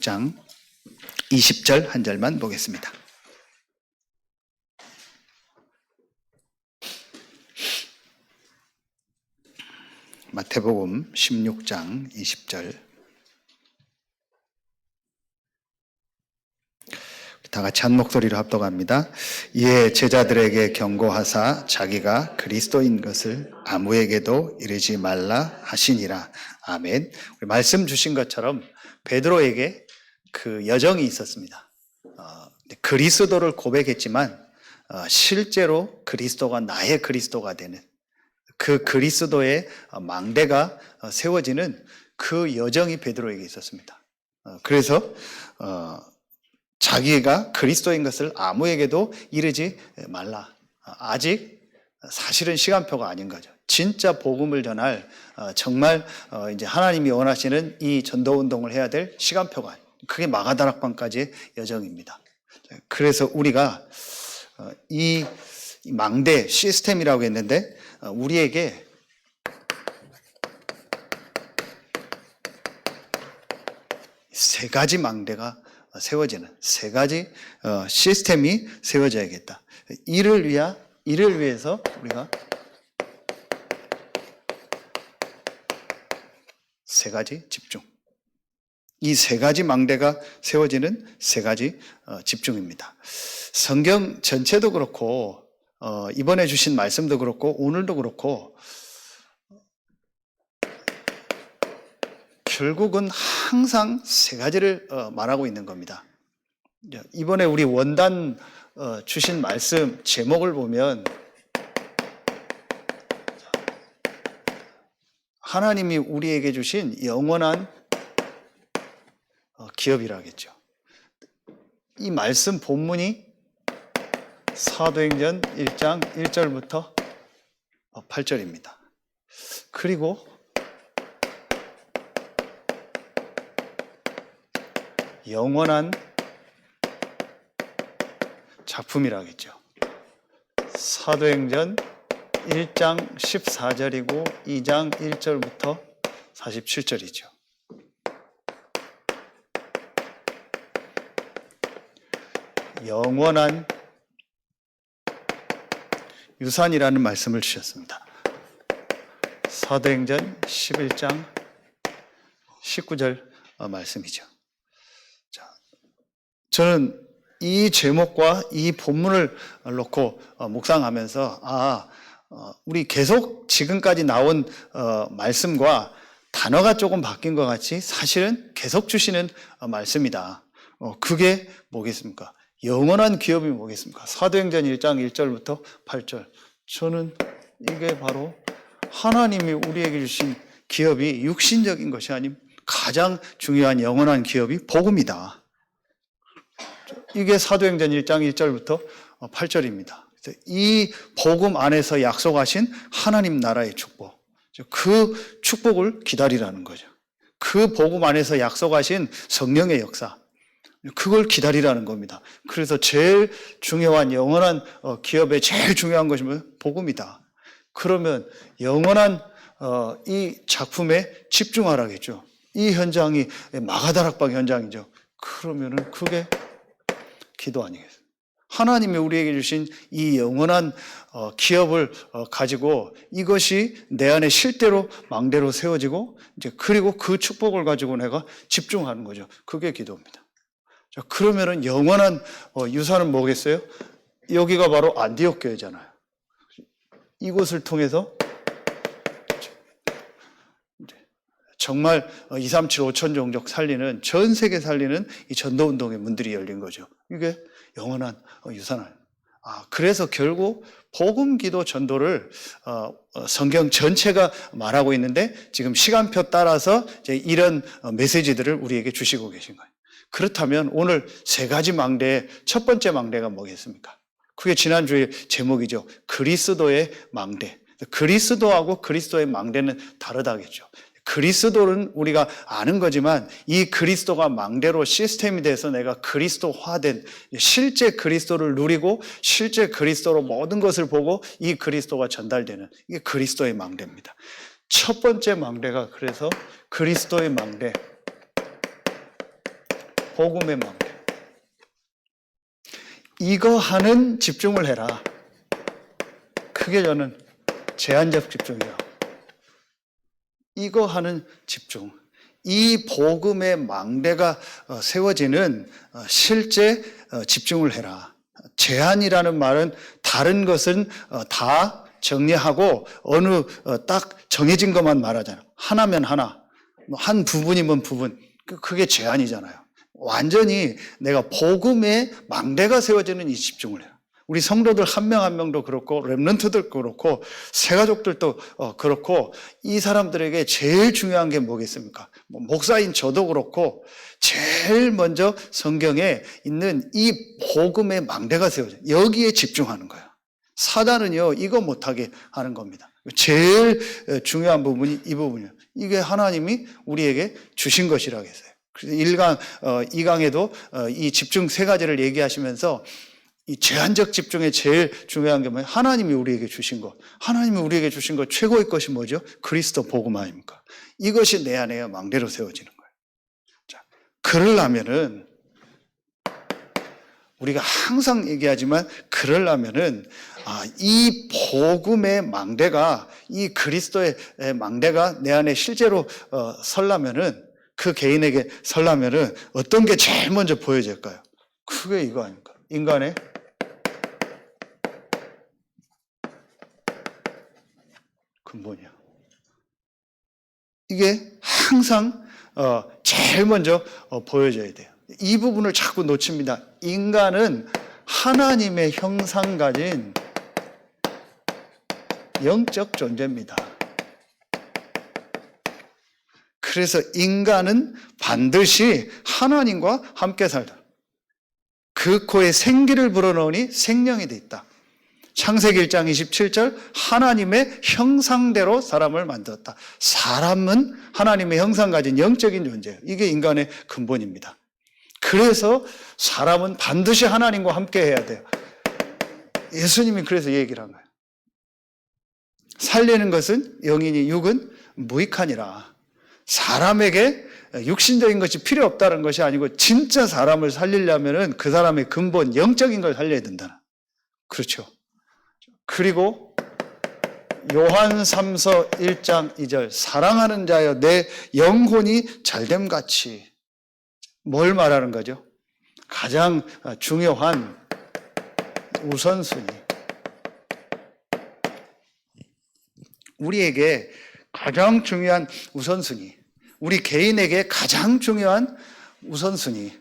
장 20절 한 절만 보겠습니다. 마태복음 16장 20절. 다 같이 한 목소리로 합독합니다. 이에 제자들에게 경고하사 자기가 그리스도인 것을 아무에게도 이르지 말라 하시니라. 아멘. 우리 말씀 주신 것처럼 베드로에게 그 여정이 있었습니다. 그리스도를 고백했지만 실제로 그리스도가 나의 그리스도가 되는 그 그리스도의 망대가 세워지는 그 여정이 베드로에게 있었습니다. 그래서 자기가 그리스도인 것을 아무에게도 이르지 말라. 아직 사실은 시간표가 아닌 거죠. 진짜 복음을 전할 정말 이제 하나님이 원하시는 이 전도 운동을 해야 될 시간표가, 그게 마가다락방까지의 여정입니다. 그래서 우리가 이 망대 시스템이라고 했는데 우리에게 세 가지 망대가 세워지는, 세 가지 시스템이 세워져야겠다. 이를 위해서 우리가 세 가지 집중. 이 세 가지 망대가 세워지는 세 가지 집중입니다. 성경 전체도 그렇고 이번에 주신 말씀도 그렇고 오늘도 그렇고 결국은 항상 세 가지를 말하고 있는 겁니다. 이번에 우리 원단 주신 말씀 제목을 보면 하나님이 우리에게 주신 영원한 기업이라겠죠. 이 말씀 본문이 사도행전 1장 1절부터 8절입니다. 그리고 영원한 작품이라겠죠. 사도행전 1장 14절이고 2장 1절부터 47절이죠. 영원한 유산이라는 말씀을 주셨습니다. 사도행전 11장 19절 말씀이죠. 자, 저는 이 제목과 이 본문을 놓고 묵상하면서 우리 계속 지금까지 나온 말씀과 단어가 조금 바뀐 것 같이 사실은 계속 주시는 말씀이다. 그게 뭐겠습니까? 영원한 기업이 뭐겠습니까? 사도행전 1장 1절부터 8절. 저는 이게 바로 하나님이 우리에게 주신 기업이 육신적인 것이 아닌 가장 중요한 영원한 기업이 복음이다. 이게 사도행전 1장 1절부터 8절입니다. 이 복음 안에서 약속하신 하나님 나라의 축복, 그 축복을 기다리라는 거죠. 그 복음 안에서 약속하신 성령의 역사, 그걸 기다리라는 겁니다. 그래서 제일 중요한 영원한 기업의 제일 중요한 것이 뭐예요? 복음이다. 그러면 영원한 이 작품에 집중하라겠죠. 이 현장이 마가다락방 현장이죠. 그러면은 그게 기도 아니겠어요? 하나님이 우리에게 주신 이 영원한 기업을 가지고 이것이 내 안에 실대로 망대로 세워지고 이제 그리고 그 축복을 가지고 내가 집중하는 거죠. 그게 기도입니다. 자, 그러면은 영원한 유산은 뭐겠어요? 여기가 바로 안디옥 교회잖아요. 이곳을 통해서 정말 2, 3, 7, 5천 종족 살리는, 전 세계 살리는 이 전도운동의 문들이 열린 거죠. 이게 영원한 유산을. 그래서 결국 복음, 기도, 전도를 성경 전체가 말하고 있는데 지금 시간표 따라서 이제 이런 메시지들을 우리에게 주시고 계신 거예요. 그렇다면 오늘 세 가지 망대의 첫 번째 망대가 뭐겠습니까? 그게 지난주의 제목이죠. 그리스도의 망대. 그리스도하고 그리스도의 망대는 다르다겠죠. 그리스도는 우리가 아는 거지만 이 그리스도가 망대로 시스템이 돼서 내가 그리스도화된 실제 그리스도를 누리고 실제 그리스도로 모든 것을 보고 이 그리스도가 전달되는, 이게 그리스도의 망대입니다. 첫 번째 망대가 그래서 그리스도의 망대. 복음의 망대. 이거 하는 집중을 해라. 그게 저는 제한적 집중이야. 이거 하는 집중. 이 복음의 망대가 세워지는 실제 집중을 해라. 제한이라는 말은 다른 것은 다 정리하고 어느 딱 정해진 것만 말하잖아요. 하나면 하나, 한 부분이면 부분. 그게 제한이잖아요. 완전히 내가 복음의 망대가 세워지는 이 집중을 해요. 우리 성도들 한 명 한 명도 그렇고 렘넌트들 그렇고 새가족들도 그렇고 이 사람들에게 제일 중요한 게 뭐겠습니까? 목사인 저도 그렇고 제일 먼저 성경에 있는 이 복음의 망대가 세워져요. 여기에 집중하는 거예요. 사단은요 이거 못하게 하는 겁니다. 제일 중요한 부분이 이 부분이에요. 이게 하나님이 우리에게 주신 것이라고 했어요. 그래서 1강, 2강에도 이 집중 세 가지를 얘기하시면서 이 제한적 집중의 제일 중요한 게 뭐예요? 하나님이 우리에게 주신 것. 하나님이 우리에게 주신 것 최고의 것이 뭐죠? 그리스도 복음 아닙니까? 이것이 내 안에 망대로 세워지는 거예요. 자, 그러려면은 우리가 항상 얘기하지만 그러려면은 이 복음의 망대가 이 그리스도의 망대가 내 안에 실제로 설려면은 그 개인에게 설려면은 어떤 게 제일 먼저 보여질까요? 그게 이거 아닙니까? 인간의 근본이야. 이게 항상 제일 먼저 보여져야 돼요. 이 부분을 자꾸 놓칩니다. 인간은 하나님의 형상 가진 영적 존재입니다. 그래서 인간은 반드시 하나님과 함께 살다. 그 코에 생기를 불어넣으니 생명이 돼 있다. 창세기 1장 27절 하나님의 형상대로 사람을 만들었다. 사람은 하나님의 형상 가진 영적인 존재예요. 이게 인간의 근본입니다. 그래서 사람은 반드시 하나님과 함께 해야 돼요. 예수님이 그래서 얘기를 한 거예요. 살리는 것은 영이니 육은 무익하니라. 사람에게 육신적인 것이 필요 없다는 것이 아니고 진짜 사람을 살리려면 그 사람의 근본 영적인 걸 살려야 된다. 그렇죠. 그리고 요한 3서 1장 2절 사랑하는 자여 내 영혼이 잘됨같이 뭘 말하는 거죠? 가장 중요한 우선순위. 우리에게 가장 중요한 우선순위. 우리 개인에게 가장 중요한 우선순위.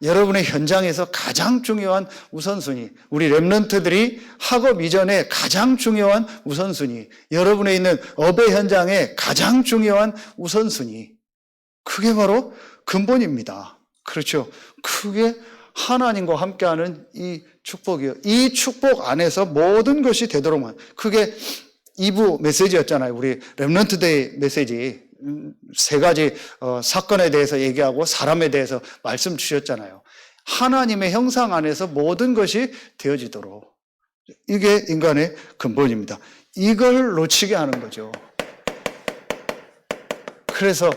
여러분의 현장에서 가장 중요한 우선순위. 우리 렘넌트들이 학업 이전에 가장 중요한 우선순위. 여러분의 있는 업의 현장에 가장 중요한 우선순위. 그게 바로 근본입니다. 그렇죠. 그게 하나님과 함께하는 이 축복이에요. 이 축복 안에서 모든 것이 되도록만. 그게 2부 메시지였잖아요. 우리 렘넌트 데이 메시지. 세 가지 사건에 대해서 얘기하고 사람에 대해서 말씀 주셨잖아요. 하나님의 형상 안에서 모든 것이 되어지도록. 이게 인간의 근본입니다. 이걸 놓치게 하는 거죠. 그래서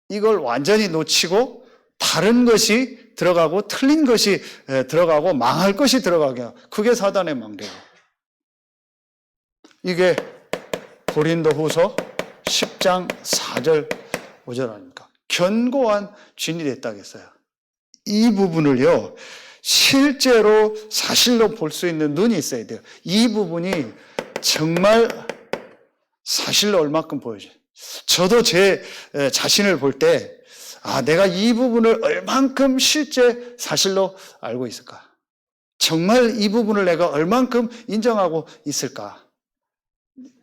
이걸 완전히 놓치고 다른 것이 들어가고 틀린 것이 들어가고 망할 것이 들어가게 해요. 그게 사단의 망대예요. 이게 고린도후서 10장 4절 5절 아닙니까? 견고한 진이 됐다고 했어요. 이 부분을요, 실제로 사실로 볼 수 있는 눈이 있어야 돼요. 이 부분이 정말 사실로 얼마큼 보여져요. 저도 제 자신을 볼 때, 내가 이 부분을 얼만큼 실제 사실로 알고 있을까? 정말 이 부분을 내가 얼만큼 인정하고 있을까?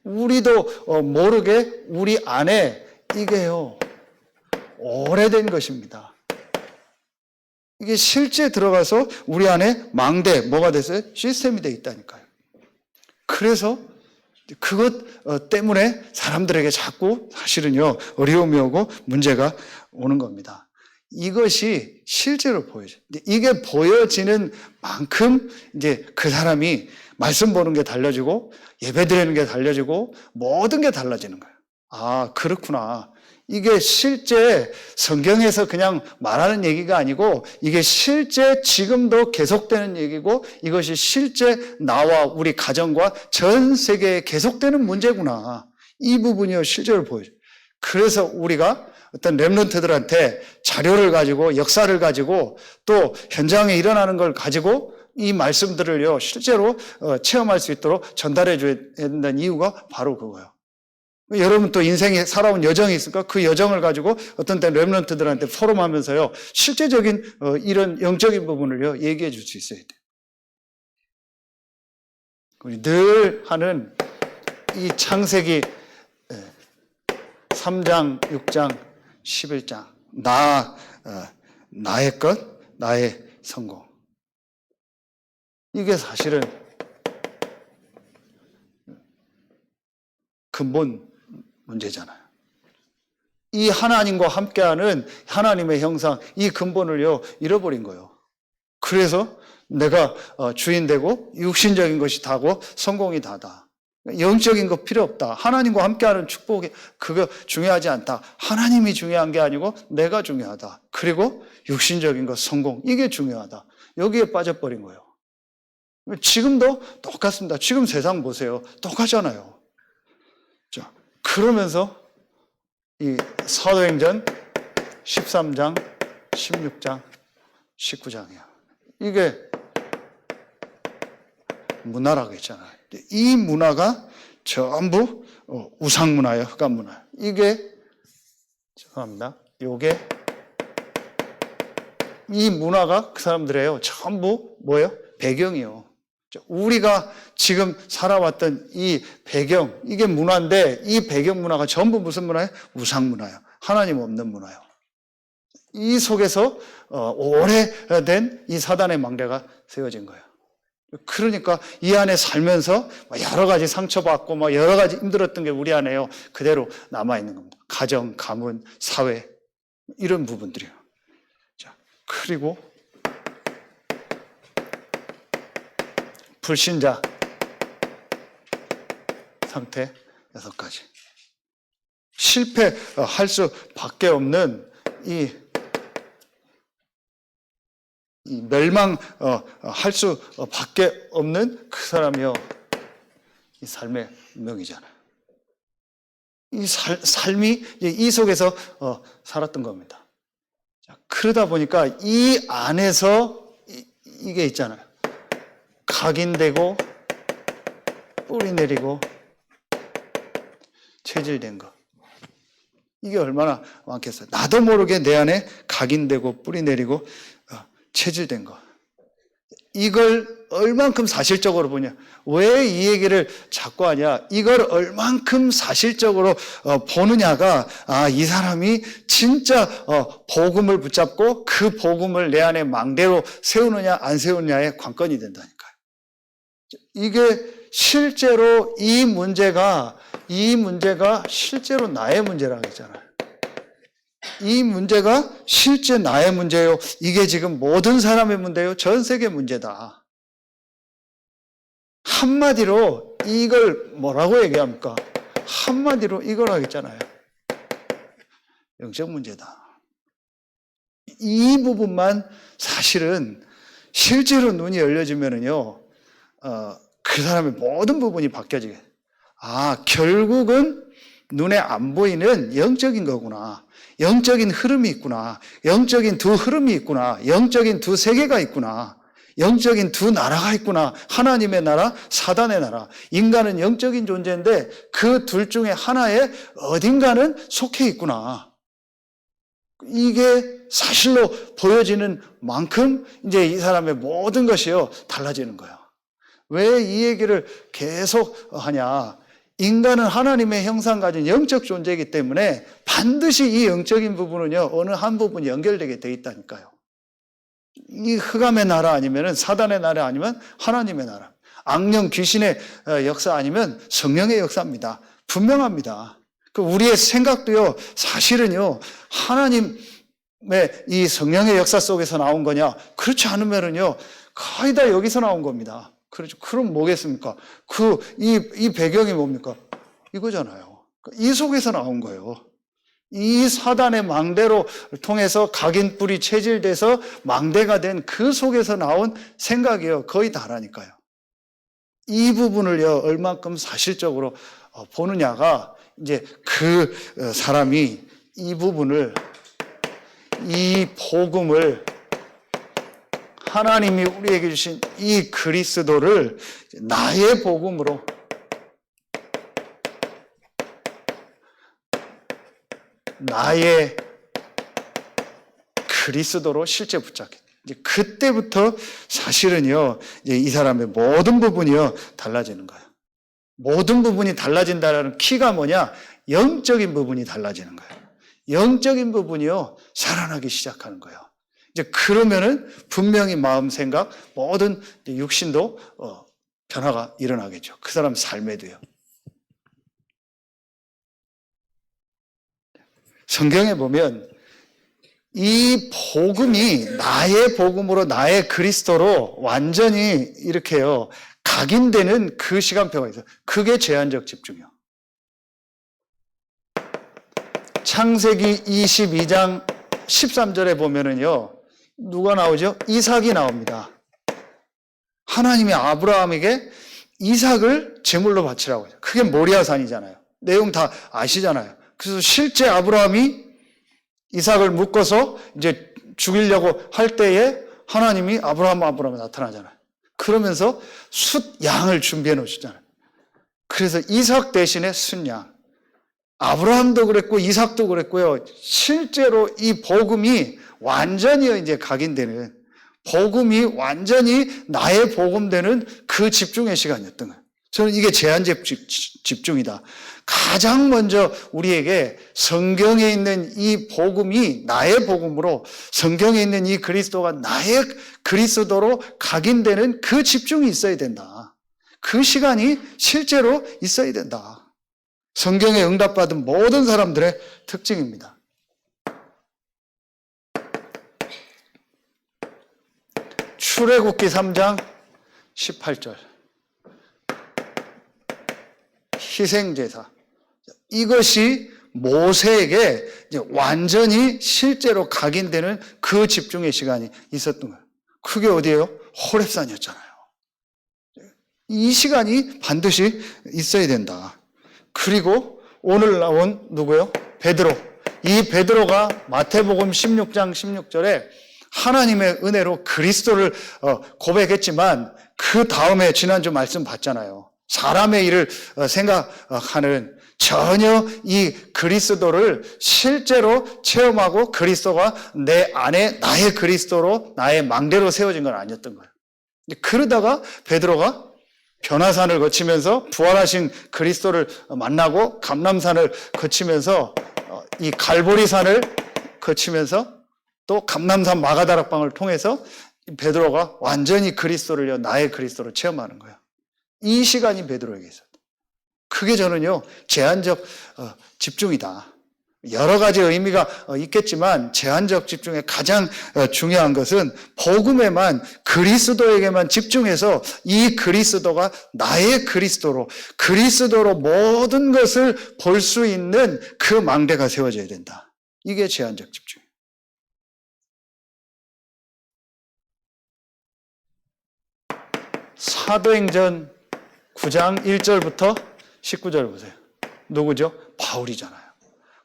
우리도 모르게 우리 안에 이게요, 오래된 것입니다. 이게 실제 들어가서 우리 안에 망대, 뭐가 됐어요? 시스템이 되어 있다니까요. 그래서 그것 때문에 사람들에게 자꾸 사실은요, 어려움이 오고 문제가 오는 겁니다. 이것이 실제로 보여져요. 이게 보여지는 만큼 이제 그 사람이 말씀 보는 게 달라지고 예배 드리는 게 달라지고 모든 게 달라지는 거예요. 그렇구나. 이게 실제 성경에서 그냥 말하는 얘기가 아니고 이게 실제 지금도 계속되는 얘기고 이것이 실제 나와 우리 가정과 전 세계에 계속되는 문제구나. 이 부분이요 실제로 보여줘요. 그래서 우리가 어떤 렘넌트들한테 자료를 가지고 역사를 가지고 또 현장에 일어나는 걸 가지고 이 말씀들을요 실제로 체험할 수 있도록 전달해 줘야 된다는 이유가 바로 그거예요. 여러분 또 인생에 살아온 여정이 있으니까 그 여정을 가지고 어떤 때 렘넌트들한테 포럼하면서요 실제적인 이런 영적인 부분을요 얘기해 줄 수 있어야 돼요. 우리 늘 하는 이 창세기 3장, 6장, 11장 나의 것, 나의 성공. 이게 사실은 근본 문제잖아요. 이 하나님과 함께하는 하나님의 형상, 이 근본을요 잃어버린 거예요. 그래서 내가 주인 되고 육신적인 것이 다고 성공이 다다. 영적인 거 필요 없다. 하나님과 함께하는 축복이 그거 중요하지 않다. 하나님이 중요한 게 아니고 내가 중요하다. 그리고 육신적인 것 성공 이게 중요하다. 여기에 빠져버린 거예요. 지금도 똑같습니다. 지금 세상 보세요. 똑같잖아요. 자, 그러면서 이 사도행전 13장, 16장, 19장이야. 이게 문화라고 했잖아요. 이 문화가 전부 우상문화예요. 흑암문화예요. 이게 죄송합니다. 요게 이 문화가 그 사람들이에요. 전부 뭐예요? 배경이요. 우리가 지금 살아왔던 이 배경, 이게 문화인데 이 배경 문화가 전부 무슨 문화예요? 우상문화예요. 하나님 없는 문화예요. 이 속에서 오래된 이 사단의 망대가 세워진 거예요. 그러니까 이 안에 살면서 여러 가지 상처받고 여러 가지 힘들었던 게 우리 안에요 그대로 남아있는 겁니다. 가정, 가문, 사회 이런 부분들이요. 자, 그리고 불신자 상태 6가지. 실패할 수밖에 없는 이 멸망할 수밖에 없는 그 사람이요. 이 삶의 운명이잖아요. 이 삶이 이 속에서 살았던 겁니다. 자, 그러다 보니까 이 안에서 이게 있잖아요. 각인되고 뿌리 내리고 체질된 거. 이게 얼마나 많겠어요. 나도 모르게 내 안에 각인되고 뿌리 내리고 체질된 거. 이걸 얼만큼 사실적으로 보냐. 왜 이 얘기를 자꾸 하냐. 이걸 얼만큼 사실적으로 보느냐가 이 사람이 진짜 복음을 붙잡고 그 복음을 내 안에 망대로 세우느냐 안 세우느냐의 관건이 된다니까요. 이게 실제로 이 문제가 실제로 나의 문제라고 했잖아요. 이 문제가 실제 나의 문제예요. 이게 지금 모든 사람의 문제예요. 전 세계 문제다. 한마디로 이걸 뭐라고 얘기합니까? 한마디로 이걸 하겠잖아요. 영적 문제다. 이 부분만 사실은 실제로 눈이 열려지면은요, 그 사람의 모든 부분이 바뀌어지게. 결국은 눈에 안 보이는 영적인 거구나. 영적인 흐름이 있구나. 영적인 두 흐름이 있구나. 영적인 두 세계가 있구나. 영적인 두 나라가 있구나. 하나님의 나라, 사단의 나라. 인간은 영적인 존재인데 그 둘 중에 하나에 어딘가는 속해 있구나. 이게 사실로 보여지는 만큼 이제 이 사람의 모든 것이요 달라지는 거예요. 왜 이 얘기를 계속 하냐? 인간은 하나님의 형상 가진 영적 존재이기 때문에 반드시 이 영적인 부분은요 어느 한 부분이 연결되게 돼 있다니까요. 이 흑암의 나라 아니면 사단의 나라 아니면 하나님의 나라, 악령 귀신의 역사 아니면 성령의 역사입니다. 분명합니다. 우리의 생각도요 사실은요 하나님의 이 성령의 역사 속에서 나온 거냐? 그렇지 않으면은요 거의 다 여기서 나온 겁니다. 그렇죠. 그럼 뭐겠습니까? 이 배경이 뭡니까? 이거잖아요. 이 속에서 나온 거예요. 이 사단의 망대로 통해서 각인 뿔이 체질돼서 망대가 된 그 속에서 나온 생각이요. 거의 다라니까요. 이 부분을요, 얼만큼 사실적으로 보느냐가 이제 그 사람이 이 부분을, 이 복음을, 하나님이 우리에게 주신 이 그리스도를 나의 복음으로, 나의 그리스도로 실제 붙잡게. 이제 그때부터 사실은요, 이제 이 사람의 모든 부분이요, 달라지는 거예요. 모든 부분이 달라진다는 키가 뭐냐? 영적인 부분이 달라지는 거예요. 영적인 부분이요, 살아나기 시작하는 거예요. 이제 그러면은 분명히 마음, 생각, 모든 육신도 변화가 일어나겠죠. 그 사람 삶에도요. 성경에 보면 이 복음이 나의 복음으로, 나의 그리스도로 완전히 이렇게요, 각인되는 그 시간표가 있어요. 그게 제한적 집중이요. 창세기 22장 13절에 보면은요, 누가 나오죠? 이삭이 나옵니다. 하나님이 아브라함에게 이삭을 제물로 바치라고 해요. 그게 모리아산이잖아요. 내용 다 아시잖아요. 그래서 실제 아브라함이 이삭을 묶어서 이제 죽이려고 할 때에 하나님이 아브라함에 나타나잖아요. 그러면서 숫 양을 준비해 놓으시잖아요. 그래서 이삭 대신에 숫양. 아브라함도 그랬고 이삭도 그랬고요. 실제로 이 복음이 완전히 이제 각인되는, 복음이 완전히 나의 복음되는 그 집중의 시간이었던 거예요. 저는 이게 제한적 집중이다. 가장 먼저 우리에게 성경에 있는 이 복음이 나의 복음으로, 성경에 있는 이 그리스도가 나의 그리스도로 각인되는 그 집중이 있어야 된다. 그 시간이 실제로 있어야 된다. 성경에 응답받은 모든 사람들의 특징입니다. 출애굽기 3장 18절. 희생제사. 이것이 모세에게 이제 완전히 실제로 각인되는 그 집중의 시간이 있었던 거예요. 그게 어디예요? 호렙산이었잖아요. 이 시간이 반드시 있어야 된다. 그리고 오늘 나온 누구요? 베드로. 이 베드로가 마태복음 16장 16절에 하나님의 은혜로 그리스도를 고백했지만 그 다음에 지난주 말씀 봤잖아요. 사람의 일을 생각하는, 전혀 이 그리스도를 실제로 체험하고 그리스도가 내 안에 나의 그리스도로, 나의 망대로 세워진 건 아니었던 거예요. 그러다가 베드로가 변화산을 거치면서 부활하신 그리스도를 만나고 감람산을 거치면서 이 갈보리산을 거치면서 또 감람산 마가다락방을 통해서 베드로가 완전히 그리스도를 나의 그리스도로 체험하는 거예요. 이 시간이 베드로에게 있었다. 그게 저는요, 제한적 집중이다. 여러 가지 의미가 있겠지만 제한적 집중의 가장 중요한 것은 복음에만, 그리스도에게만 집중해서 이 그리스도가 나의 그리스도로 모든 것을 볼 수 있는 그 망대가 세워져야 된다. 이게 제한적 집중이에요. 사도행전 9장 1절부터 19절 보세요. 누구죠? 바울이잖아요.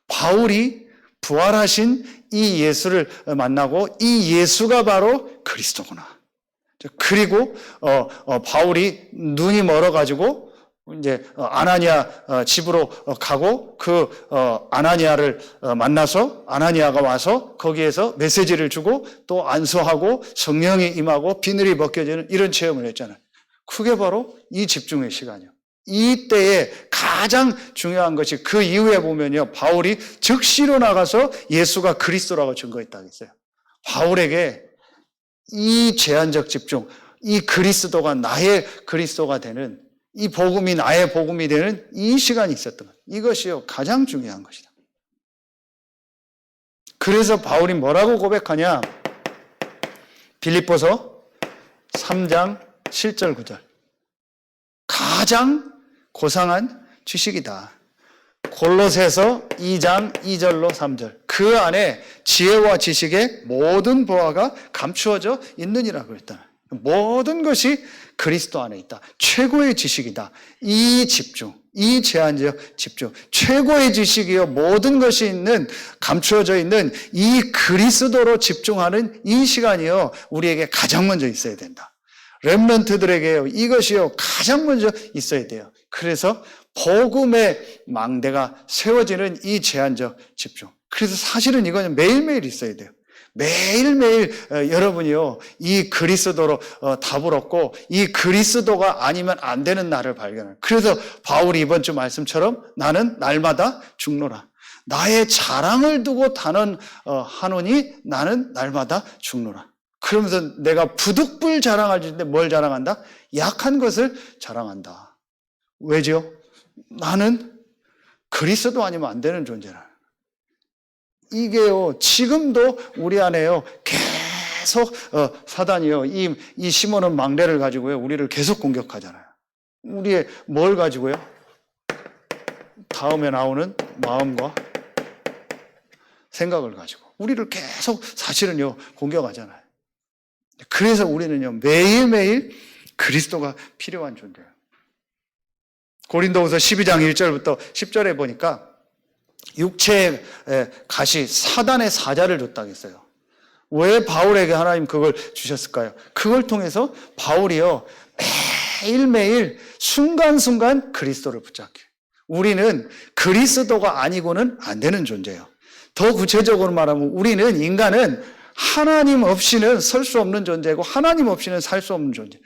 바울이 부활하신 이 예수를 만나고 이 예수가 바로 그리스도구나. 그리고 바울이 눈이 멀어가지고 이제 아나니아 집으로 가고 그 아나니아를 만나서 아나니아가 와서 거기에서 메시지를 주고 또 안수하고 성령이 임하고 비늘이 벗겨지는 이런 체험을 했잖아요. 그게 바로 이 집중의 시간이요. 이때에 가장 중요한 것이 그 이후에 보면요, 바울이 즉시로 나가서 예수가 그리스도라고 증거했다고 했어요. 바울에게 이 제한적 집중, 이 그리스도가 나의 그리스도가 되는, 이 복음이 나의 복음이 되는 이 시간이 있었던 것. 이것이요, 가장 중요한 것이다. 그래서 바울이 뭐라고 고백하냐? 빌립보서 3장 7절 9절. 가장 고상한 지식이다. 골로새서 2장 2절로 3절. 그 안에 지혜와 지식의 모든 보화가 감추어져 있느니라 그랬다. 모든 것이 그리스도 안에 있다. 최고의 지식이다. 이 집중, 이 제한적 집중, 최고의 지식이요 모든 것이 있는, 감추어져 있는 이 그리스도로 집중하는 이 시간이요 우리에게 가장 먼저 있어야 된다. 렘넌트들에게요 이것이요 가장 먼저 있어야 돼요. 그래서 복음의 망대가 세워지는 이 제한적 집중. 그래서 사실은 이거는 매일매일 있어야 돼요. 매일매일 여러분이요 이 그리스도로 답을 얻고 이 그리스도가 아니면 안 되는 나를 발견해요. 그래서 바울이 이번 주 말씀처럼 나는 날마다 죽노라. 나의 자랑을 두고 단언하노니 나는 날마다 죽노라. 그러면서 내가 부득불 자랑할 텐데 뭘 자랑한다? 약한 것을 자랑한다. 왜죠? 나는 그리스도 아니면 안 되는 존재라. 이게요 지금도 우리 안에요 계속 사단이요 이 심어놓은 망대를 가지고요 우리를 계속 공격하잖아요. 우리의 뭘 가지고요? 다음에 나오는 마음과 생각을 가지고 우리를 계속 사실은요 공격하잖아요. 그래서 우리는요 매일매일 그리스도가 필요한 존재예요. 고린도후서 12장 1절부터 10절에 보니까 육체의 가시 사단의 사자를 줬다고 했어요. 왜 바울에게 하나님 그걸 주셨을까요? 그걸 통해서 바울이요 매일매일 순간순간 그리스도를 붙잡게. 우리는 그리스도가 아니고는 안 되는 존재예요. 더 구체적으로 말하면 우리는 인간은 하나님 없이는 설 수 없는 존재고 하나님 없이는 살 수 없는 존재.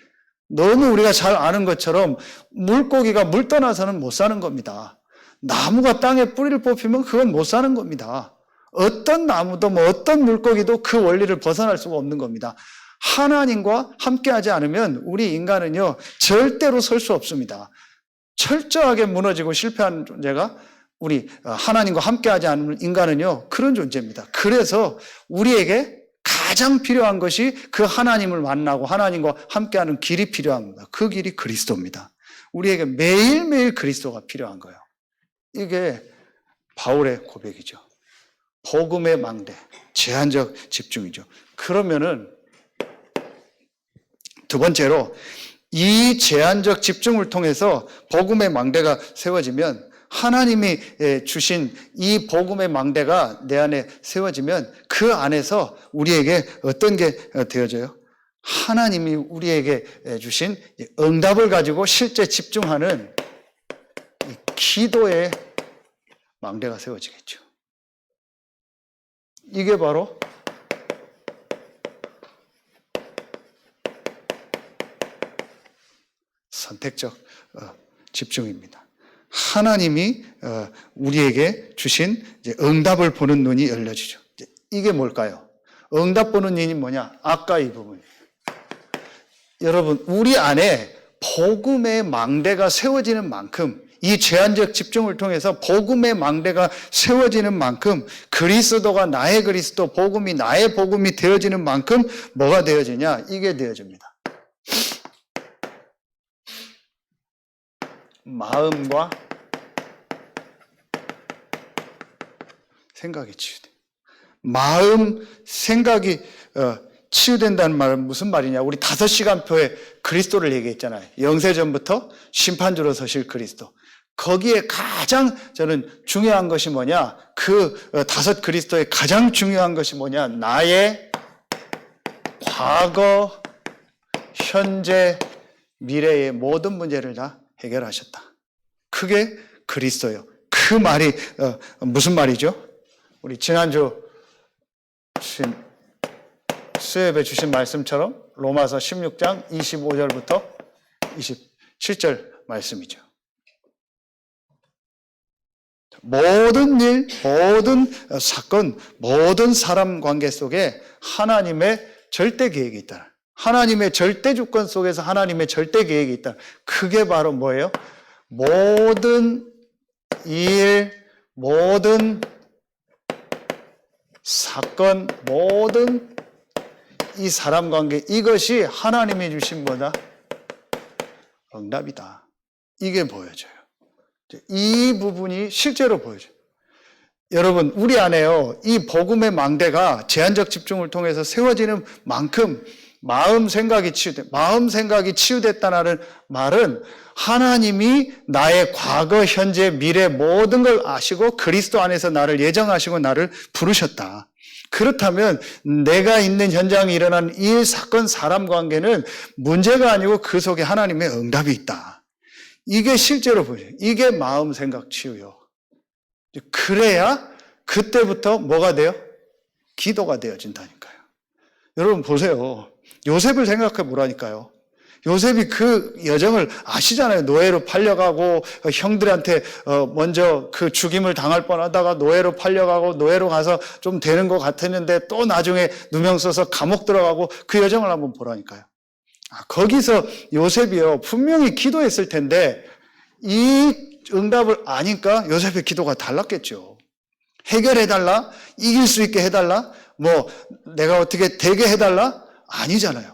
너무 우리가 잘 아는 것처럼 물고기가 물 떠나서는 못 사는 겁니다. 나무가 땅에 뿌리를 뽑히면 그건 못 사는 겁니다. 어떤 나무도 어떤 물고기도 그 원리를 벗어날 수가 없는 겁니다. 하나님과 함께하지 않으면 우리 인간은요 절대로 설 수 없습니다. 철저하게 무너지고 실패하는 존재가 우리 하나님과 함께하지 않는 인간은요 그런 존재입니다. 그래서 우리에게 가장 필요한 것이 그 하나님을 만나고 하나님과 함께하는 길이 필요합니다. 그 길이 그리스도입니다. 우리에게 매일매일 그리스도가 필요한 거예요. 이게 바울의 고백이죠. 복음의 망대, 제한적 집중이죠. 그러면은 두 번째로 이 제한적 집중을 통해서 복음의 망대가 세워지면 하나님이 주신 이 복음의 망대가 내 안에 세워지면 그 안에서 우리에게 어떤 게 되어져요? 하나님이 우리에게 주신 응답을 가지고 실제 집중하는 기도의 망대가 세워지겠죠. 이게 바로 선택적 집중입니다. 하나님이 우리에게 주신 응답을 보는 눈이 열려지죠. 이게 뭘까요? 응답 보는 눈이 뭐냐? 아까 이 부분이에요. 여러분, 우리 안에 복음의 망대가 세워지는 만큼 이 제한적 집중을 통해서 복음의 망대가 세워지는 만큼 그리스도가 나의 그리스도, 복음이 나의 복음이 되어지는 만큼 뭐가 되어지냐? 이게 되어집니다. 마음과 생각이 치유돼. 마음, 생각이 치유된다는 말은 무슨 말이냐? 우리 5시간표에 그리스도를 얘기했잖아요. 영세전부터 심판주로 서실 그리스도. 거기에 가장 저는 중요한 것이 뭐냐? 그 5 그리스도의 가장 중요한 것이 뭐냐? 나의 과거, 현재, 미래의 모든 문제를 다 해결하셨다. 그게 그리스도예요. 그 말이 무슨 말이죠? 우리 지난주 수협에 주신 말씀처럼 로마서 16장 25절부터 27절 말씀이죠. 모든 일, 모든 사건, 모든 사람 관계 속에 하나님의 절대 계획이 있다. 하나님의 절대 주권 속에서 하나님의 절대 계획이 있다. 그게 바로 뭐예요? 모든 일, 모든 사건, 모든 이 사람 관계, 이것이 하나님이 주신 뭐다? 응답이다. 이게 보여져요. 이 부분이 실제로 보여져요. 여러분, 우리 안에요, 이 복음의 망대가 제한적 집중을 통해서 세워지는 만큼 마음 생각이 치유됐다는 말은 하나님이 나의 과거, 현재, 미래 모든 걸 아시고 그리스도 안에서 나를 예정하시고 나를 부르셨다. 그렇다면 내가 있는 현장에 일어난 이 사건, 사람 관계는 문제가 아니고 그 속에 하나님의 응답이 있다. 이게 실제로 보여요. 이게 마음 생각 치유요. 그래야 그때부터 뭐가 돼요? 기도가 되어진다니까요. 여러분 보세요. 요셉을 생각해 보라니까요. 요셉이 그 여정을 아시잖아요. 노예로 팔려가고 형들한테 먼저 그 죽임을 당할 뻔하다가 노예로 팔려가고 노예로 가서 좀 되는 것 같았는데 또 나중에 누명 써서 감옥 들어가고 그 여정을 한번 보라니까요. 거기서 요셉이요 분명히 기도했을 텐데 이 응답을 아니까 요셉의 기도가 달랐겠죠. 해결해달라? 이길 수 있게 해달라? 뭐 내가 어떻게 되게 해달라? 아니잖아요.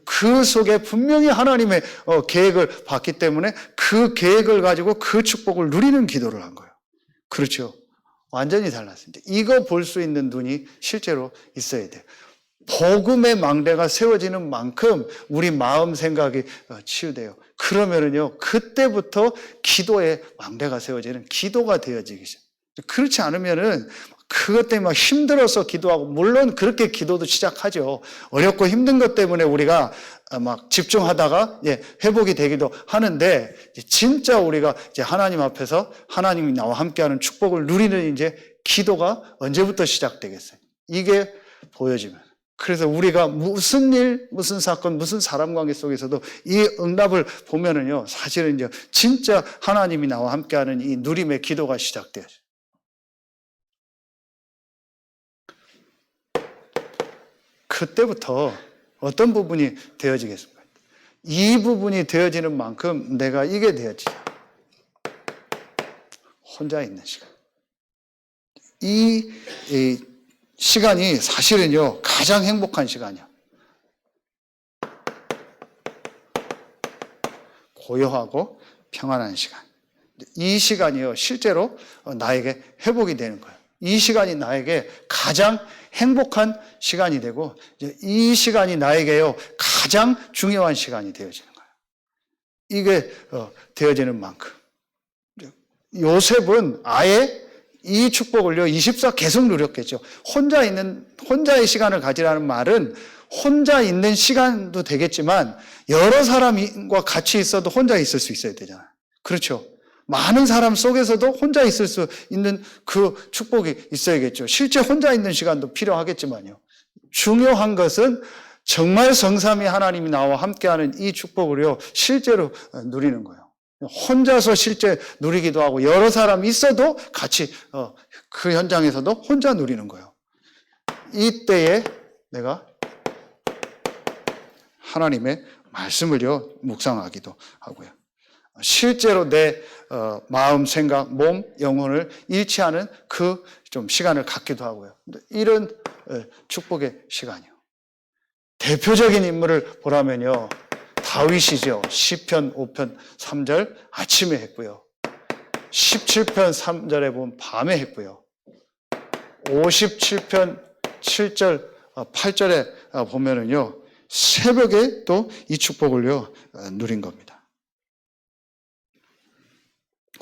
그 속에 분명히 하나님의 계획을 봤기 때문에 그 계획을 가지고 그 축복을 누리는 기도를 한 거예요. 그렇죠. 완전히 달랐습니다. 이거 볼 수 있는 눈이 실제로 있어야 돼요. 복음의 망대가 세워지는 만큼 우리 마음 생각이 치유돼요. 그러면은요, 그때부터 기도의 망대가 세워지는 기도가 되어지기 시작해요. 그렇지 않으면은 그것 때문에 막 힘들어서 기도하고, 물론 그렇게 기도도 시작하죠. 어렵고 힘든 것 때문에 우리가 막 집중하다가 회복이 되기도 하는데, 진짜 우리가 이제 하나님 앞에서 하나님이 나와 함께하는 축복을 누리는 이제 기도가 언제부터 시작되겠어요? 이게 보여지면. 그래서 우리가 무슨 일, 무슨 사건, 무슨 사람 관계 속에서도 이 응답을 보면은요, 사실은 이제 진짜 하나님이 나와 함께하는 이 누림의 기도가 시작돼요. 그때부터 어떤 부분이 되어지겠습니까? 이 부분이 되어지는 만큼 내가 이게 되어지죠. 혼자 있는 시간. 이 시간이 사실은요, 가장 행복한 시간이야. 고요하고 평안한 시간. 이 시간이요, 실제로 나에게 회복이 되는 거예요. 이 시간이 나에게 가장 행복한 시간이 되고, 이 시간이 나에게요, 가장 중요한 시간이 되어지는 거예요. 이게 되어지는 만큼. 요셉은 아예 이 축복을요, 24 계속 누렸겠죠. 혼자의 시간을 가지라는 말은 혼자 있는 시간도 되겠지만, 여러 사람과 같이 있어도 혼자 있을 수 있어야 되잖아요. 그렇죠. 많은 사람 속에서도 혼자 있을 수 있는 그 축복이 있어야겠죠. 실제 혼자 있는 시간도 필요하겠지만요. 중요한 것은 정말 성삼위 하나님이 나와 함께하는 이 축복을요, 실제로 누리는 거예요. 혼자서 실제 누리기도 하고, 여러 사람이 있어도 같이 그 현장에서도 혼자 누리는 거예요. 이때에 내가 하나님의 말씀을요, 묵상하기도 하고요. 실제로 내 마음, 생각, 몸, 영혼을 일치하는 그 좀 시간을 갖기도 하고요. 이런 축복의 시간이요. 대표적인 인물을 보라면요, 다윗이죠. 시편 5편 3절 아침에 했고요. 17편 3절에 보면 밤에 했고요. 57편 7절 8절에 보면은요, 새벽에 또 이 축복을요 누린 겁니다.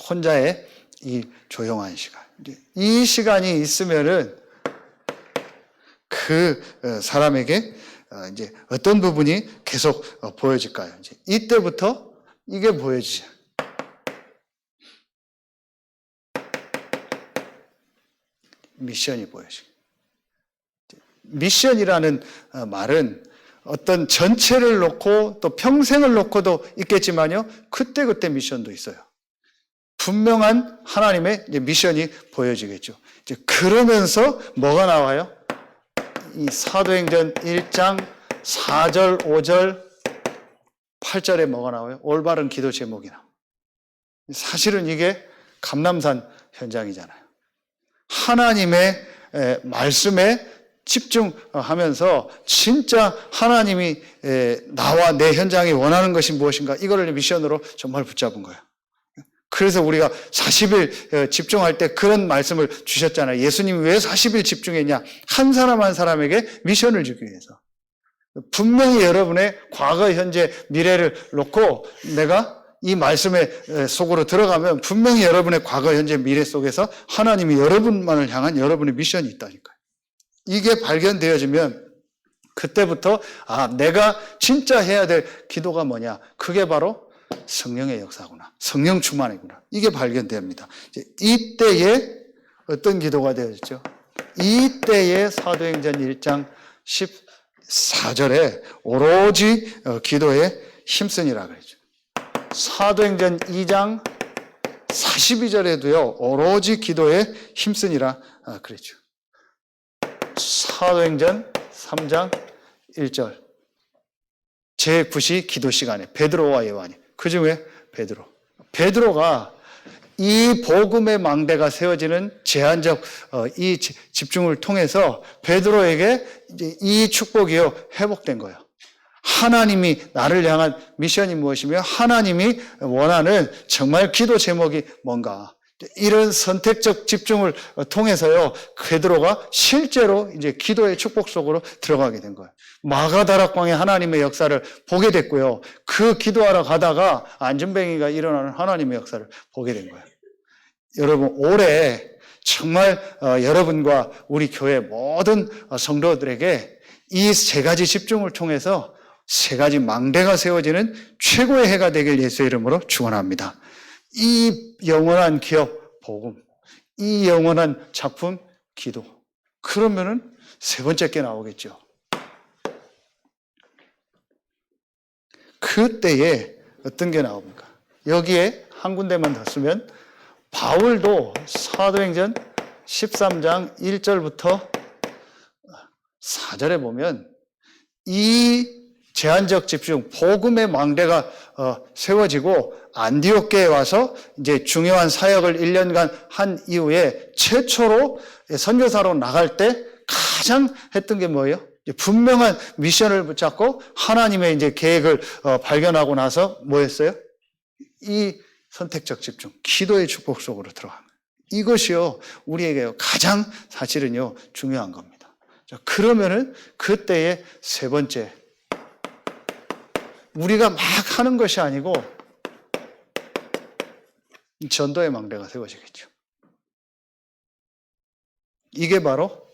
혼자의 이 조용한 시간. 이 시간이 있으면은 그 사람에게 이제 어떤 부분이 계속 보여질까요? 이제 이때부터 이게 보여지죠. 미션이 보여지죠. 미션이라는 말은 어떤 전체를 놓고 또 평생을 놓고도 있겠지만요, 그때그때 미션도 있어요. 분명한 하나님의 미션이 보여지겠죠. 이제 그러면서 뭐가 나와요? 이 사도행전 1장 4절, 5절, 8절에 뭐가 나와요? 올바른 기도 제목이 나와요. 사실은 이게 감람산 현장이잖아요. 하나님의 말씀에 집중하면서 진짜 하나님이 나와 내 현장이 원하는 것이 무엇인가, 이거를 미션으로 정말 붙잡은 거예요. 그래서 우리가 40일 집중할 때 그런 말씀을 주셨잖아요. 예수님이 왜 40일 집중했냐? 한 사람 한 사람에게 미션을 주기 위해서. 분명히 여러분의 과거, 현재, 미래를 놓고 내가 이 말씀의 속으로 들어가면 분명히 여러분의 과거, 현재, 미래 속에서 하나님이 여러분만을 향한 여러분의 미션이 있다니까요. 이게 발견되어지면 그때부터 내가 진짜 해야 될 기도가 뭐냐? 그게 바로 성령의 역사구나. 성령 충만이구나. 이게 발견됩니다. 이때에 어떤 기도가 되어졌죠? 이때에 사도행전 1장 14절에 오로지 기도에 힘쓰니라 그러죠. 사도행전 2장 42절에도요. 오로지 기도에 힘쓰니라 그랬죠. 사도행전 3장 1절 제9시 기도 시간에 베드로와 요한이 그 중에 베드로가 이 복음의 망대가 세워지는 제한적 이 집중을 통해서 베드로에게 이제 이 축복이요 회복된 거예요. 하나님이 나를 향한 미션이 무엇이며 하나님이 원하는 정말 기도 제목이 뭔가 이런 선택적 집중을 통해서요 베드로가 실제로 이제 기도의 축복 속으로 들어가게 된 거예요. 마가다락방에 하나님의 역사를 보게 됐고요. 그 기도하러 가다가 안전뱅이가 일어나는 하나님의 역사를 보게 된 거예요. 여러분 올해 정말 여러분과 우리 교회 모든 성도들에게 이 세 가지 집중을 통해서 세 가지 망대가 세워지는 최고의 해가 되길 예수의 이름으로 축원합니다. 이 영원한 기업 복음, 이 영원한 작품 기도. 그러면은 세 번째 게 나오겠죠. 그때에 어떤 게 나옵니까? 여기에 한 군데만 더 쓰면 바울도 사도행전 13장 1절부터 4절에 보면 이 제한적 집중, 복음의 망대가 세워지고 안디옥계에 와서 이제 중요한 사역을 1년간 한 이후에 최초로 선교사로 나갈 때 가장 했던 게 뭐예요? 분명한 미션을 붙잡고 하나님의 이제 계획을 발견하고 나서 뭐 했어요? 이 선택적 집중, 기도의 축복 속으로 들어갑니다. 이것이요, 우리에게 가장 사실은요, 중요한 겁니다. 자, 그러면은 그때의 세 번째, 우리가 막 하는 것이 아니고 전도의 망대가 세워지겠죠. 이게 바로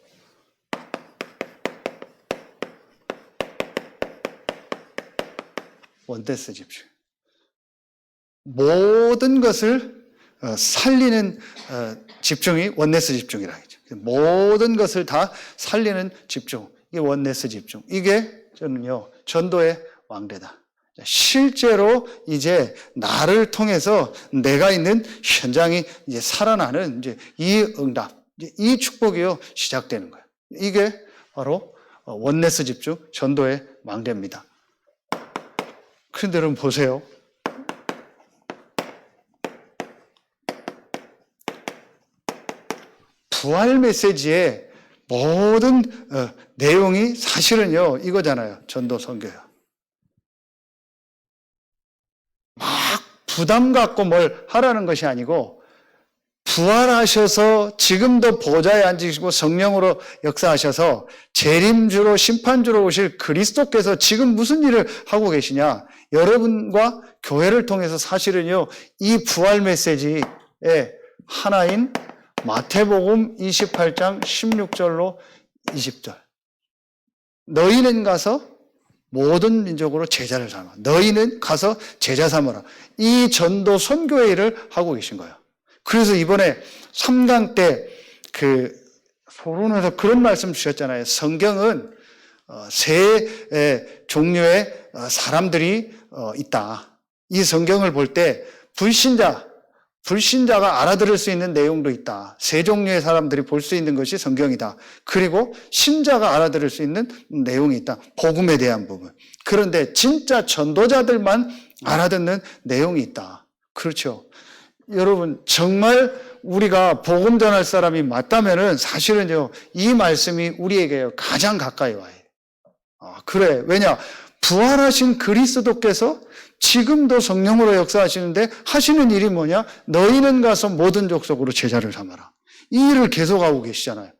원데스 집중. 모든 것을 살리는 집중이 원네스 집중이라고 하죠. 모든 것을 다 살리는 집중. 이게 원네스 집중. 이게 저는요, 전도의 왕대다. 실제로 이제 나를 통해서 내가 있는 현장이 이제 살아나는 이제 이 응답, 이 축복이요, 시작되는 거예요. 이게 바로 원네스 집중, 전도의 망대입니다. 그런데 여러분 보세요. 부활 메시지의 모든 내용이 사실은요 이거잖아요. 전도 선교요. 막 부담 갖고 뭘 하라는 것이 아니고 부활하셔서 지금도 보좌에 앉으시고 성령으로 역사하셔서 재림주로 심판주로 오실 그리스도께서 지금 무슨 일을 하고 계시냐. 여러분과 교회를 통해서 사실은요 이 부활 메시지의 하나인 마태복음 28장 16절로 20절. 너희는 가서 모든 민족으로 제자를 삼아. 너희는 가서 제자 삼아라. 이 전도 선교의 일을 하고 계신 거예요. 그래서 이번에 3강 때 소론에서 그런 말씀 주셨잖아요. 성경은 세 종류의 사람들이 있다. 이 성경을 볼 때 불신자가 알아들을 수 있는 내용도 있다. 세 종류의 사람들이 볼 수 있는 것이 성경이다. 그리고 신자가 알아들을 수 있는 내용이 있다. 복음에 대한 부분. 그런데 진짜 전도자들만 알아듣는 내용이 있다. 그렇죠. 여러분 정말 우리가 복음 전할 사람이 맞다면은 사실은요 이 말씀이 우리에게 가장 가까이 와요. 그래. 왜냐? 부활하신 그리스도께서 지금도 성령으로 역사하시는데 하시는 일이 뭐냐? 너희는 가서 모든 족속으로 제자를 삼아라. 이 일을 계속하고 계시잖아요.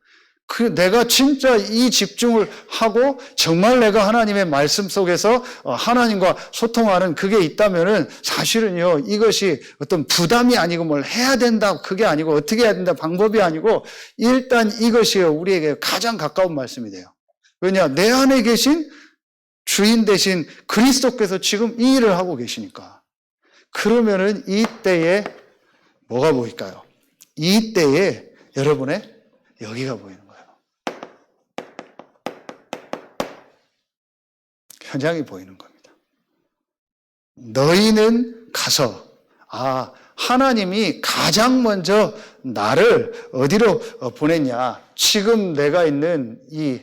내가 진짜 이 집중을 하고 정말 내가 하나님의 말씀 속에서 하나님과 소통하는 그게 있다면은 사실은요, 이것이 어떤 부담이 아니고 뭘 해야 된다, 그게 아니고 어떻게 해야 된다, 방법이 아니고 일단 이것이요, 우리에게 가장 가까운 말씀이 돼요. 왜냐? 내 안에 계신 주인 대신 그리스도께서 지금 이 일을 하고 계시니까. 그러면은 이때에 뭐가 보일까요? 이때에 여러분의 여기가 보이는 거예요. 현장이 보이는 겁니다. 너희는 가서, 하나님이 가장 먼저 나를 어디로 보냈냐? 지금 내가 있는 이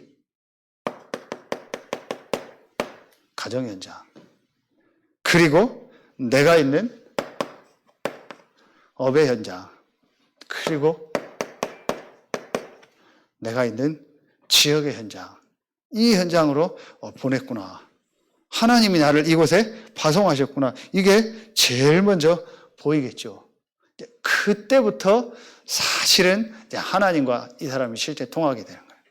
가정 현장, 그리고 내가 있는 업의 현장, 그리고 내가 있는 지역의 현장, 이 현장으로 보냈구나. 하나님이 나를 이곳에 파송하셨구나. 이게 제일 먼저 보이겠죠. 그때부터 사실은 하나님과 이 사람이 실제 통하게 되는 거예요.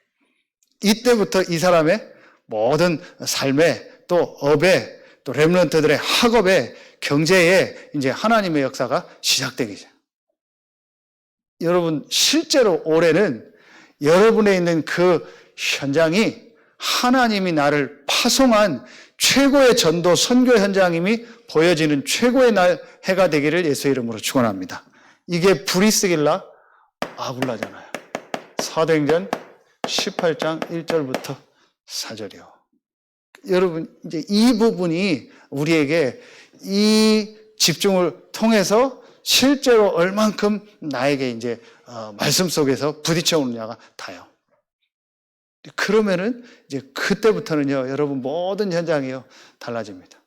이때부터 이 사람의 모든 삶에 또 업에 또 렘넌트들의 학업에 경제에 이제 하나님의 역사가 시작되기 시작해요. 여러분, 실제로 올해는 여러분에 있는 그 현장이 하나님이 나를 파송한 최고의 전도 선교 현장임이 보여지는 최고의 해가 되기를 예수의 이름으로 축원합니다. 이게 브리스길라 아굴라잖아요. 사도행전 18장 1절부터 4절이요. 여러분, 이제 이 부분이 우리에게 이 집중을 통해서 실제로 얼만큼 나에게 이제 말씀 속에서 부딪혀 오느냐가 다요. 그러면은 이제 그때부터는요, 여러분 모든 현장이요 달라집니다.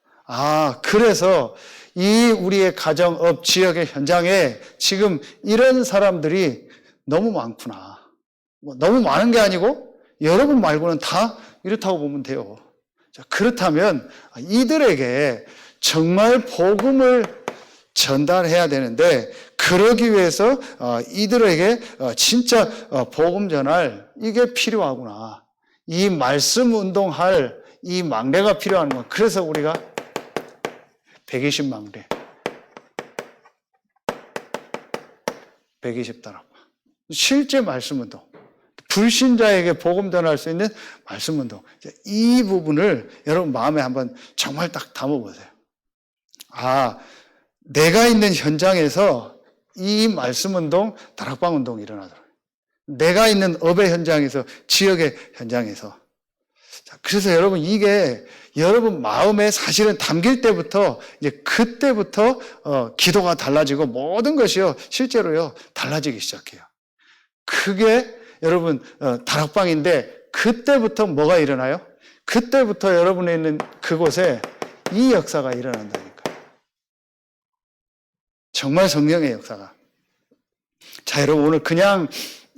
그래서 이 우리의 가정, 업, 지역의 현장에 지금 이런 사람들이 너무 많구나. 너무 많은 게 아니고 여러분 말고는 다 이렇다고 보면 돼요. 자, 그렇다면 이들에게 정말 복음을 전달해야 되는데, 그러기 위해서 이들에게 진짜 복음 전할 이게 필요하구나. 이 말씀 운동할 이 망대가 필요한 거. 그래서 우리가 120망대, 120다락방, 실제 말씀 운동, 불신자에게 복음 전할 수 있는 말씀 운동, 이 부분을 여러분 마음에 한번 정말 딱 담아보세요. 내가 있는 현장에서 이 말씀 운동, 다락방 운동이 일어나더라고요. 내가 있는 업의 현장에서, 지역의 현장에서. 자, 그래서 여러분, 이게 여러분 마음에 사실은 담길 때부터, 이제 그때부터 기도가 달라지고 모든 것이요, 실제로요, 달라지기 시작해요. 그게 여러분 다락방인데, 그때부터 뭐가 일어나요? 그때부터 여러분에 있는 그곳에 이 역사가 일어난다니까요. 정말 성령의 역사가. 자, 여러분 오늘 그냥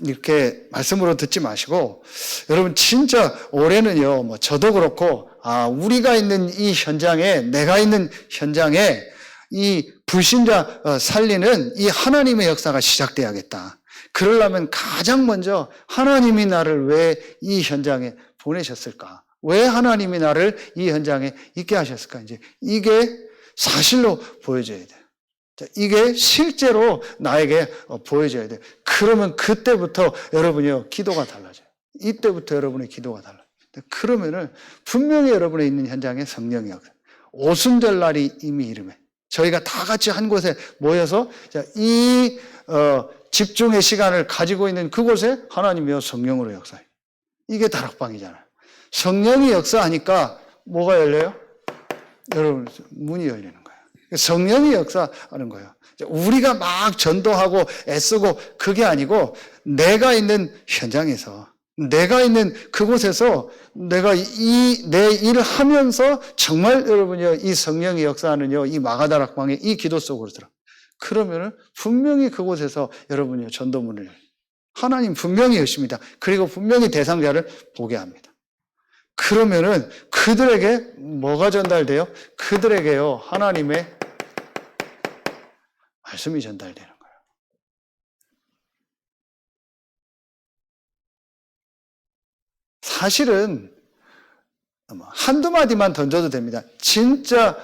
이렇게 말씀으로 듣지 마시고, 여러분 진짜 올해는요, 저도 그렇고, 우리가 있는 이 현장에, 내가 있는 현장에 이 불신자 살리는 이 하나님의 역사가 시작돼야겠다. 그러려면 가장 먼저 하나님이 나를 왜 이 현장에 보내셨을까? 왜 하나님이 나를 이 현장에 있게 하셨을까? 이제 이게 사실로 보여져야 돼요. 이게 실제로 나에게 보여져야 돼요. 그러면 그때부터 여러분이요, 기도가 달라져요. 이때부터 여러분의 기도가 달라요. 그러면은 분명히 여러분의 있는 현장에 성령이 역사. 오순절날이 이미 이름에 저희가 다 같이 한 곳에 모여서 이 집중의 시간을 가지고 있는 그곳에 하나님이요, 성령으로 역사해요. 이게 다락방이잖아요. 성령이 역사하니까 뭐가 열려요? 여러분, 문이 열리는 거예요. 성령이 역사하는 거예요. 우리가 막 전도하고 애쓰고 그게 아니고, 내가 있는 현장에서, 내가 있는 그곳에서 내가 내 일을 하면서 정말 여러분이요, 이 성령이 역사하는요, 이 마가다락방의 이 기도 속으로 들어. 그러면은 분명히 그곳에서 여러분이요, 전도문을 하나님 분명히 여십니다. 그리고 분명히 대상자를 보게 합니다. 그러면은 그들에게 뭐가 전달돼요? 그들에게요, 하나님의 말씀이 전달되는 거예요. 사실은 한두 마디만 던져도 됩니다. 진짜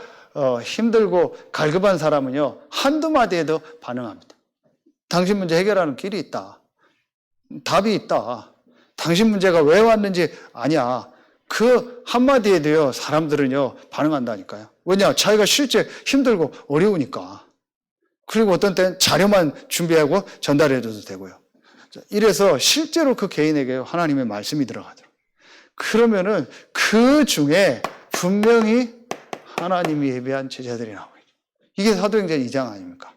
힘들고 갈급한 사람은요, 한두 마디에도 반응합니다. 당신 문제 해결하는 길이 있다. 답이 있다. 당신 문제가 왜 왔는지 아냐. 그 한마디에도요, 사람들은요, 반응한다니까요. 왜냐? 자기가 실제 힘들고 어려우니까. 그리고 어떤 때는 자료만 준비하고 전달해줘도 되고요. 이래서 실제로 그 개인에게 하나님의 말씀이 들어가더라고요. 그러면은 그 중에 분명히 하나님이 예비한 제자들이 나오죠. 이게 사도행전 2장 아닙니까?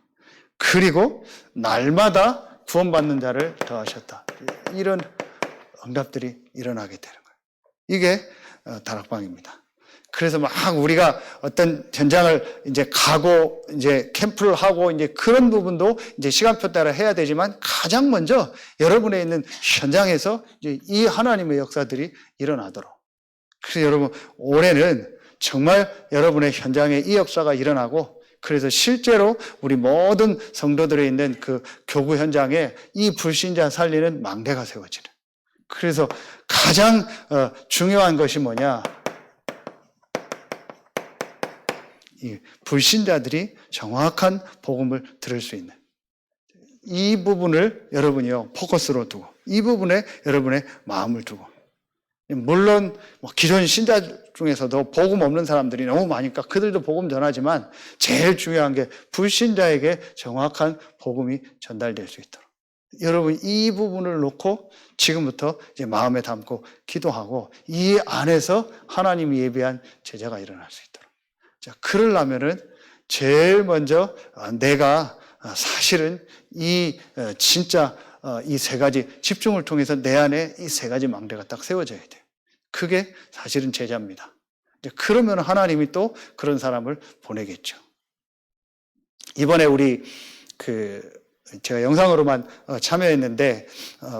그리고 날마다 구원받는 자를 더하셨다. 이런 응답들이 일어나게 되는 거예요. 이게 다락방입니다. 그래서 막 우리가 어떤 현장을 이제 가고 이제 캠프를 하고 이제 그런 부분도 이제 시간표 따라 해야 되지만 가장 먼저 여러분의 있는 현장에서 이제 이 하나님의 역사들이 일어나도록. 그래서 여러분 올해는 정말 여러분의 현장에 이 역사가 일어나고 그래서 실제로 우리 모든 성도들에 있는 그 교구 현장에 이 불신자 살리는 망대가 세워지는. 그래서 가장 중요한 것이 뭐냐? 이 불신자들이 정확한 복음을 들을 수 있는 이 부분을 여러분이요 포커스로 두고 이 부분에 여러분의 마음을 두고 물론 기존 신자 중에서도 복음 없는 사람들이 너무 많으니까 그들도 복음 전하지만 제일 중요한 게 불신자에게 정확한 복음이 전달될 수 있도록 여러분 이 부분을 놓고 지금부터 이제 마음에 담고 기도하고 이 안에서 하나님이 예비한 제자가 일어날 수 있도록. 자, 그러려면은 제일 먼저 내가 사실은 이 진짜 이 세 가지 집중을 통해서 내 안에 이 세 가지 망대가 딱 세워져야 돼요. 그게 사실은 제자입니다. 그러면 하나님이 또 그런 사람을 보내겠죠. 이번에 우리 제가 영상으로만 참여했는데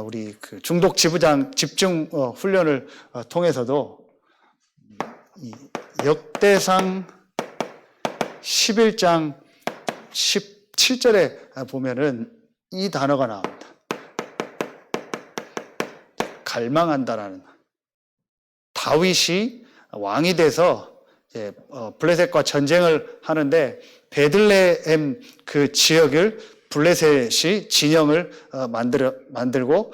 우리 중독 지부장 집중 훈련을 통해서도 이 역대상 11장 17절에 보면은 이 단어가 나옵니다. 갈망한다라는. 다윗이 왕이 돼서 블레셋과 전쟁을 하는데 베들레헴 그 지역을 블레셋이 진영을 만들고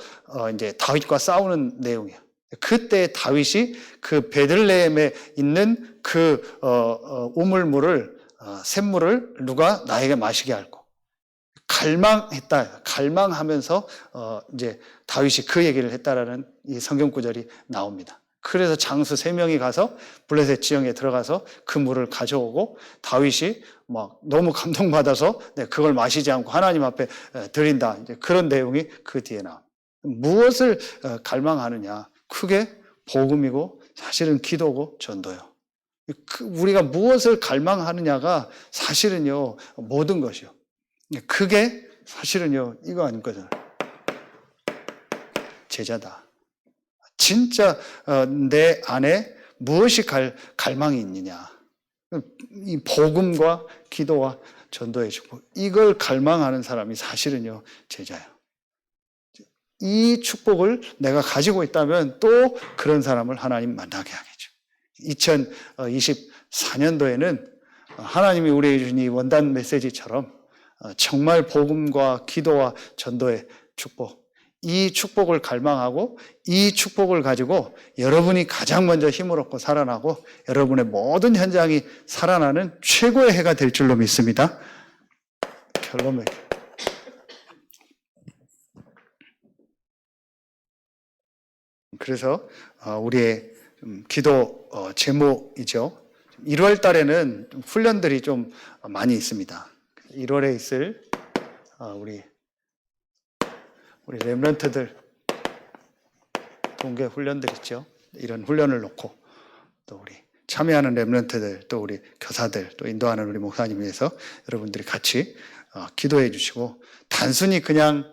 이제 다윗과 싸우는 내용이에요. 그때 다윗이 그 베들레헴에 있는 그 우물물을 샘물을 누가 나에게 마시게 할고 갈망했다. 갈망하면서 이제 다윗이 그 얘기를 했다라는 이 성경 구절이 나옵니다. 그래서 장수 3명이 가서 블레셋 지형에 들어가서 그 물을 가져오고 다윗이 막 너무 감동받아서 그걸 마시지 않고 하나님 앞에 드린다. 이제 그런 내용이 그 뒤에 나옵니다. 무엇을 갈망하느냐? 그게 복음이고 사실은 기도고 전도요. 우리가 무엇을 갈망하느냐가 사실은요 모든 것이요. 그게 사실은요 이거 아니거든요. 제자다. 진짜 내 안에 무엇이 갈망이 있느냐. 이 복음과 기도와 전도의 축복. 이걸 갈망하는 사람이 사실은요 제자예요. 이 축복을 내가 가지고 있다면 또 그런 사람을 하나님 만나게 하겠죠. 2024년도에는 하나님이 우리에게 주신 이 원단 메시지처럼 정말 복음과 기도와 전도의 축복, 이 축복을 갈망하고 이 축복을 가지고 여러분이 가장 먼저 힘을 얻고 살아나고 여러분의 모든 현장이 살아나는 최고의 해가 될 줄로 믿습니다. 결론 그래서 우리의 기도 제목이죠. 1월 달에는 훈련들이 좀 많이 있습니다. 1월에 있을 우리 렘넌트들 동계 훈련들 있죠. 이런 훈련을 놓고 또 우리 참여하는 렘넌트들 또 우리 교사들 또 인도하는 우리 목사님 위해서 여러분들이 같이 기도해 주시고 단순히 그냥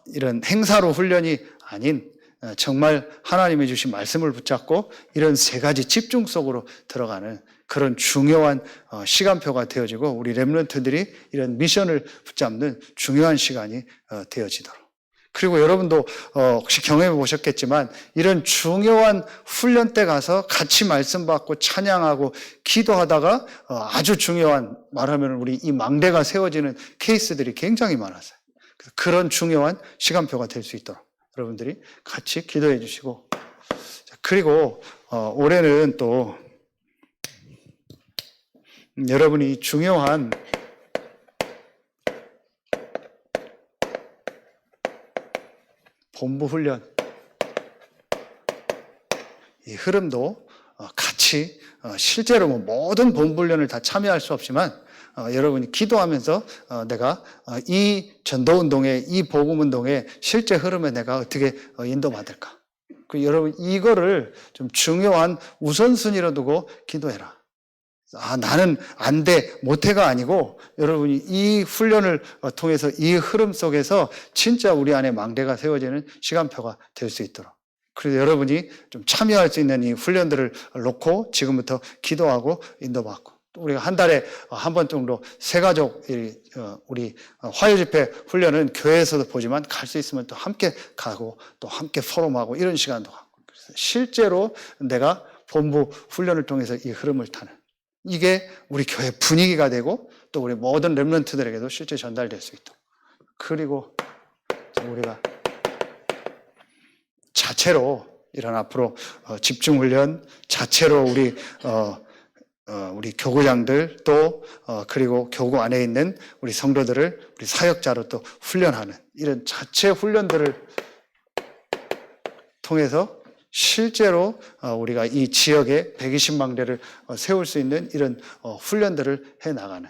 이런 행사로 훈련이 아닌 정말 하나님이 주신 말씀을 붙잡고 이런 세 가지 집중 속으로 들어가는 그런 중요한 시간표가 되어지고 우리 렘넌트들이 이런 미션을 붙잡는 중요한 시간이 되어지도록. 그리고 여러분도 혹시 경험해 보셨겠지만 이런 중요한 훈련 때 가서 같이 말씀 받고 찬양하고 기도하다가 아주 중요한, 말하면 우리 이 망대가 세워지는 케이스들이 굉장히 많았어요. 그런 중요한 시간표가 될 수 있도록 여러분들이 같이 기도해 주시고, 그리고 올해는 또 여러분이 중요한 본부 훈련, 이 흐름도 같이 실제로 모든 본부 훈련을 다 참여할 수 없지만 여러분이 기도하면서 내가 이 전도운동에, 이 복음운동의 실제 흐름에 내가 어떻게 인도받을까. 여러분 이거를 좀 중요한 우선순위로 두고 기도해라. 나는 안 돼, 못해가 아니고 여러분이 이 훈련을 통해서 이 흐름 속에서 진짜 우리 안에 망대가 세워지는 시간표가 될 수 있도록. 그래서 여러분이 좀 참여할 수 있는 이 훈련들을 놓고 지금부터 기도하고 인도받고, 또 우리가 한 달에 한 번 정도 새가족 우리 화요집회 훈련은 교회에서도 보지만 갈 수 있으면 또 함께 가고 또 함께 포럼하고 이런 시간도 갖고, 그래서 실제로 내가 본부 훈련을 통해서 이 흐름을 타는, 이게 우리 교회 분위기가 되고 또 우리 모든 렘넌트들에게도 실제 전달될 수 있도록. 그리고 우리가 자체로 이런 앞으로 집중훈련, 자체로 우리 교구장들 또 그리고 교구 안에 있는 우리 성도들을 우리 사역자로 또 훈련하는 이런 자체 훈련들을 통해서 실제로 우리가 이 지역에 120망대를 세울 수 있는 이런 훈련들을 해나가는,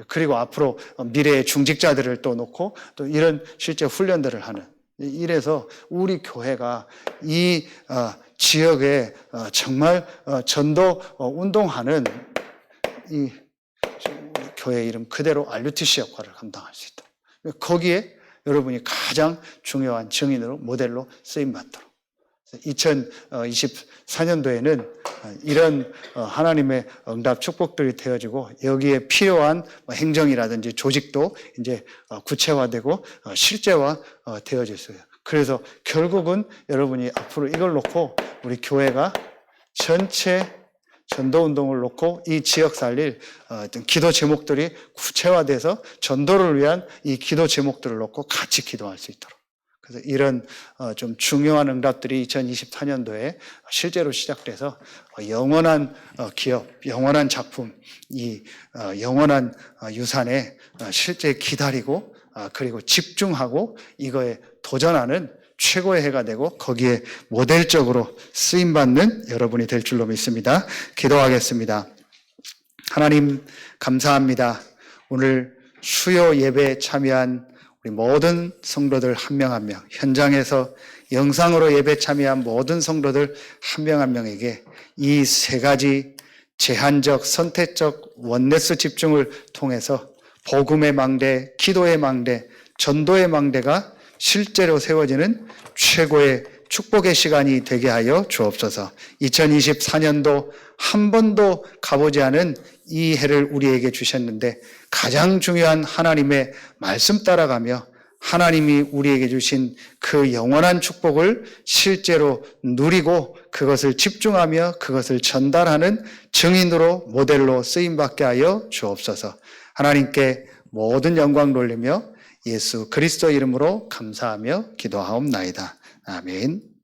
그리고 앞으로 미래의 중직자들을 또 놓고 또 이런 실제 훈련들을 하는, 이래서 우리 교회가 이 지역에 정말 전도 운동하는 이 교회 이름 그대로 RUTC 역할을 감당할 수 있도록, 거기에 여러분이 가장 중요한 증인으로 모델로 쓰임받도록. 2024년도에는 이런 하나님의 응답 축복들이 되어지고 여기에 필요한 행정이라든지 조직도 이제 구체화되고 실제화 되어질 수 있어요. 그래서 결국은 여러분이 앞으로 이걸 놓고 우리 교회가 전체 전도운동을 놓고 이 지역 살릴 어떤 기도 제목들이 구체화돼서 전도를 위한 이 기도 제목들을 놓고 같이 기도할 수 있도록. 그래서 이런 좀 중요한 응답들이 2024년도에 실제로 시작돼서 영원한 기업, 영원한 작품, 이 영원한 유산에 실제 기다리고 그리고 집중하고 이거에 도전하는 최고의 해가 되고 거기에 모델적으로 쓰임받는 여러분이 될 줄로 믿습니다. 기도하겠습니다. 하나님 감사합니다. 오늘 수요 예배에 참여한 우리 모든 성도들 한 명 한 명, 현장에서 영상으로 예배 참여한 모든 성도들 한 명 한 명에게 이 세 가지 제한적, 선택적 원네스 집중을 통해서 복음의 망대, 기도의 망대, 전도의 망대가 실제로 세워지는 최고의 축복의 시간이 되게 하여 주옵소서. 2024년도 한 번도 가보지 않은 이 해를 우리에게 주셨는데 가장 중요한 하나님의 말씀 따라가며 하나님이 우리에게 주신 그 영원한 축복을 실제로 누리고 그것을 집중하며 그것을 전달하는 증인으로 모델로 쓰임받게 하여 주옵소서. 하나님께 모든 영광 돌리며 예수 그리스도 이름으로 감사하며 기도하옵나이다. 아멘.